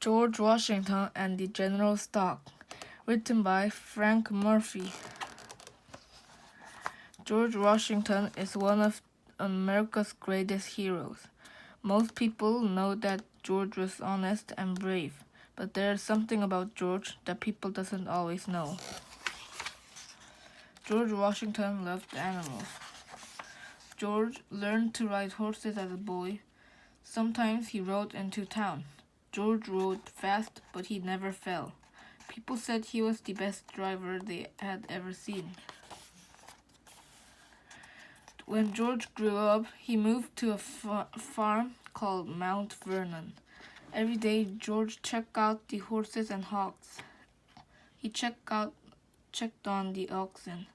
George Washington and the General Stock, written by Frank Murphy. George Washington is one of America's greatest heroes. Most people know that George was honest and brave, but there is something about George that people doesn't always know. George Washington loved animals. George learned to ride horses as a boy. Sometimes he rode into town. George rode fast, but he never fell. People said he was the best driver they had ever seen. When George grew up, he moved to a farm called Mount Vernon. Every day, George checked out the horses and hogs. He checked on the oxen,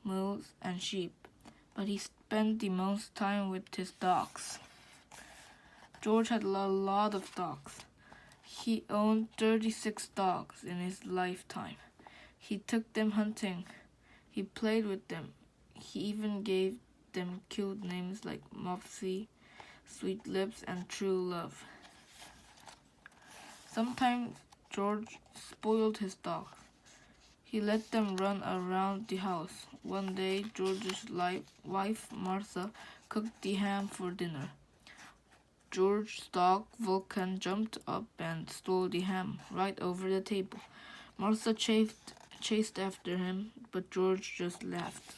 mules, and sheep, but he spent the most time with his dogs. George had a lot of dogs. He owned 36 dogs in his lifetime. He took them hunting. He played with them. He even gave them cute names like Mopsy, Sweet Lips, and True Love. Sometimes George spoiled his dogs. He let them run around the house. One day, George's wife, Martha, cooked the ham for dinner. George's dog, Vulcan, jumped up and stole the ham right over the table. Martha chased after him, but George just laughed.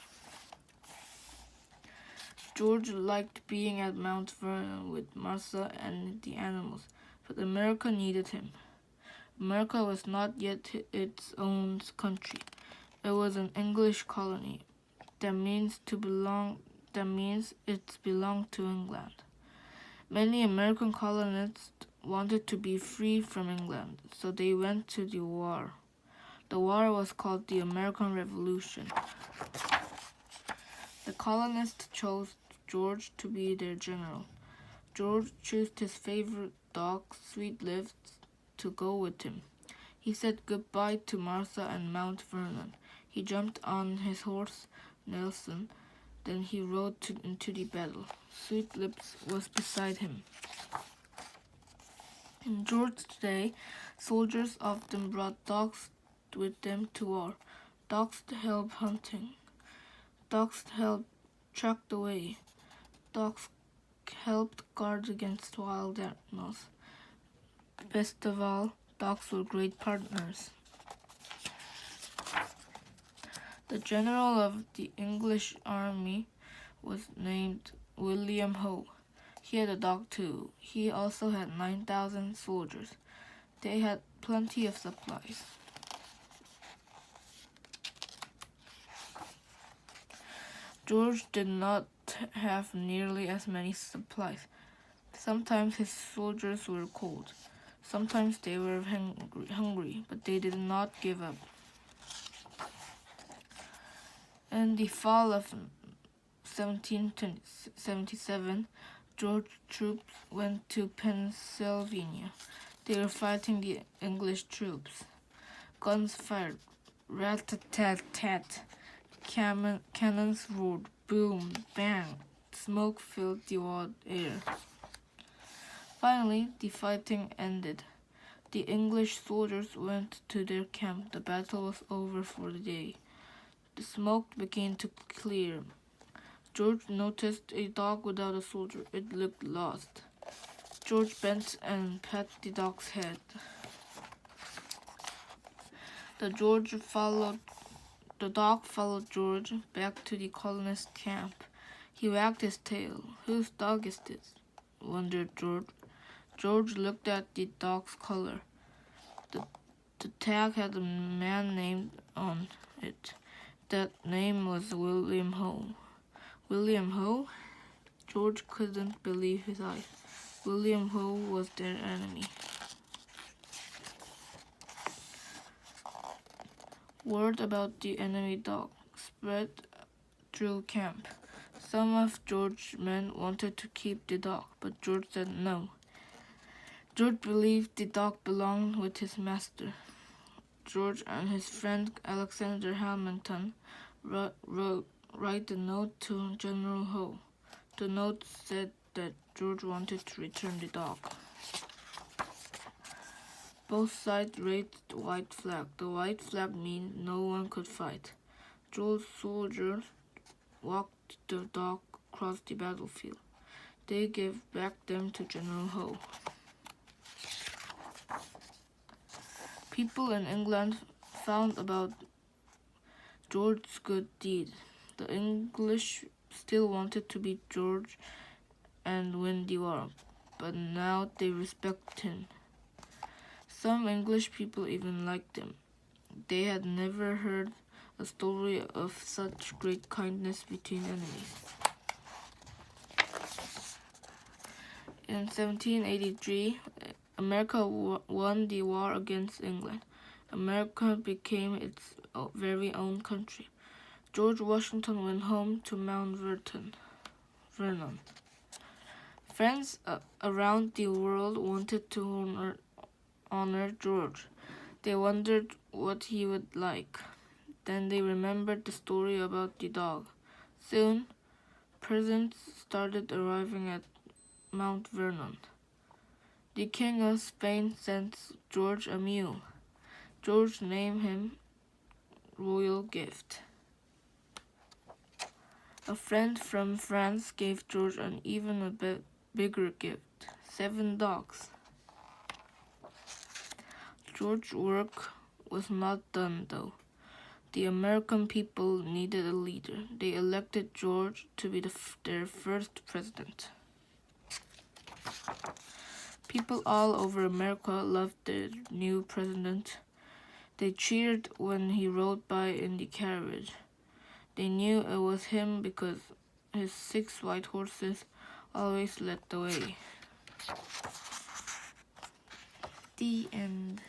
George liked being at Mount Vernon with Martha and the animals, but America needed him. America was not yet its own country. It was an English colony. That means it belonged to England. Many American colonists wanted to be free from England, so they went to the war. The war was called the American Revolution. The colonists chose George to be their general. George chose his favorite dog, Sweet Lips, to go with him. He said goodbye to Martha and Mount Vernon. He jumped on his horse, Nelson. Then he rode into the battle. Sweet Lips was beside him. In George's day, soldiers often brought dogs with them to war. Dogs helped hunting. Dogs helped track the way. Dogs helped guard against wild animals. Best of all, dogs were great partners. The general of the English army was named William Howe. He had a dog too. He also had 9,000 soldiers. They had plenty of supplies. George did not have nearly as many supplies. Sometimes his soldiers were cold. Sometimes they were hungry, but they did not give up. In the fall of 1777, George's troops went to Pennsylvania. They were fighting the English troops. Guns fired, rat-a-tat-tat. Cannons roared, boom, bang. Smoke filled the air. Finally, the fighting ended. The English soldiers went to their camp. The battle was over for the day. The smoke began to clear. George noticed a dog without a soldier. It looked lost. George bent and pat the dog's head. The dog followed George back to the colonist camp. He wagged his tail. Whose dog is this? Wondered George. George looked at the dog's collar. The tag had a man named on it. That name was William Howe. William Howe? George couldn't believe his eyes. William Howe was their enemy. Word about the enemy dog spread through camp. Some of George's men wanted to keep the dog, but George said no. George believed the dog belonged with his master. George and his friend Alexander Hamilton write a note to General Howe. The note said that George wanted to return the dog. Both sides raised the white flag. The white flag means no one could fight. George's soldiers walked the dock across the battlefield. They gave back them to General Howe. People in England found about George's good deed. The English still wanted to beat George and win the war, but now they respect him. Some English people even liked him. They had never heard a story of such great kindness between enemies. In 1783, America won the war against England. America became its very own country. George Washington went home to Mount Vernon. Friends around the world wanted to honor George. They wondered what he would like. Then they remembered the story about the dog. Soon, presents started arriving at Mount Vernon. The King of Spain sent George a mule. George named him Royal Gift. A friend from France gave George an even a bit bigger gift, 7 dogs. George's work was not done, though. The American people needed a leader. They elected George to be their first president. People all over America loved their new president. They cheered when he rode by in the carriage. They knew it was him because his 6 white horses always led the way. The end.